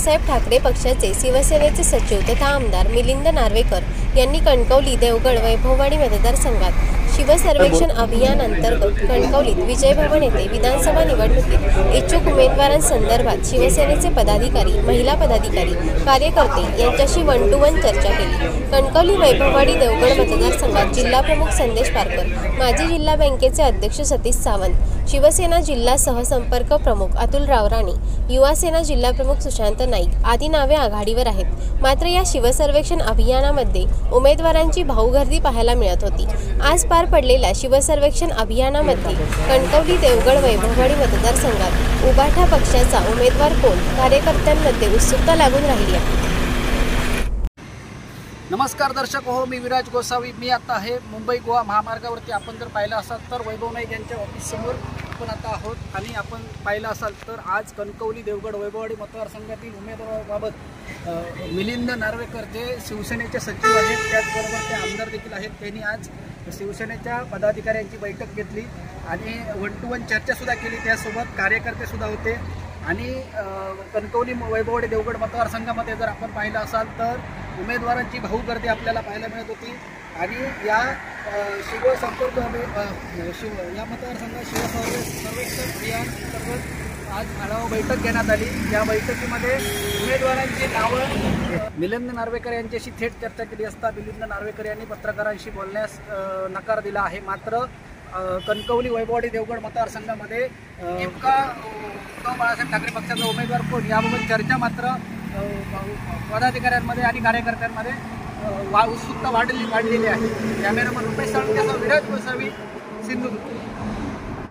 बाळासाहेब ठाकरे पक्षाचे शिवसेनेचे सचिव तथा आमदार मिलिंद नार्वेकर यांनी कणकवली, देवगड, वैभववाडी मतदारसंघात शिवसर्वेक्षण अभियान अंतर्गत कणकवलीत विजय भवन येथे विधानसभा निवडणुकीत इच्छुक उमेदवारांसंदर्भात शिवसेनेचे पदाधिकारी, महिला पदाधिकारी, कार्यकर्ते यांच्याशी 1 to 1 चर्चा केली। कणकवली, वैभववाडी, देवगड मतदारसंघात जिल्हाप्रमुख संदेश पारकर, माजी जिल्हा बँकेचे अध्यक्ष सतीश सावंत, शिवसेना जिल्हा सहसंपर्क प्रमुख अतुल रावराणी, युवा सेना जिल्हा प्रमुख सुशांत नाईक आदी नावे आघाडीवर आहेत। मात्र या शिवसर्वेक्षण अभियानामध्ये उमेदवारांची भाऊगर्दी पाहायला मिळत होती। आज पार पडलेल्या शिवसर्वेक्षण अभियानामध्ये कणकवली, देवगड, वैभववाडी मतदारसंघात उभाठा पक्षाचा उमेदवार कोण, कार्यकर्त्यांमध्ये उत्सुकता लागून राहिली आहे। नमस्कार दर्शक हो, मी विराज गोसावी। मी आता आहे मुंबई गोवा महामार्गावरती। आपण जर पाहिलं असाल तर वैभव नाईक यांच्या ऑफिस समोर आपण आता आहोत आणि आपण पाहिलं असाल तर आज कणकवली, देवगड, वैभववाडी मतदारसंघातील उमेदवाराबाबत मिलिंद नार्वेकर जे शिवसेनेचे सचिव आहेत, त्याचबरोबर ते आमदार देखील आहेत, त्यांनी आज शिवसेनेच्या पदाधिकाऱ्यांची बैठक घेतली आणि 1 to 1 चर्चासुद्धा केली। त्यासोबत कार्यकर्तेसुद्धा होते आणि कणकवली, वैभववाडी, देवगड मतदारसंघामध्ये जर आपण पाहिलं असाल तर उमेदवारांची भाऊगर्दी आपल्याला पाहायला मिळत होती आणि या शिवसंपर्क या मतदारसंघात शिवसर्वेक्षण अभियान अंतर्गत आज आढावा बैठक घेण्यात आली। या बैठकीमध्ये उमेदवारांची नावं मिलिंद नार्वेकर यांच्याशी थेट चर्चा केली असता मिलिंद नार्वेकर यांनी पत्रकारांशी बोलण्यास नकार दिला आहे। मात्र कणकवली, वैभववाडी, देवगड मतदारसंघामध्ये नेमका बाळासाहेब ठाकरे पक्षाचा उमेदवार कोण याबाबत चर्चा मात्र पदाधिकाऱ्यांमध्ये आणि कार्यकर्त्यांमध्ये उत्सुकता वाढलेली आहे। कॅमेरामन रुपेश साळुंकेसह विराज गोसावी, सिंधुदुर्ग।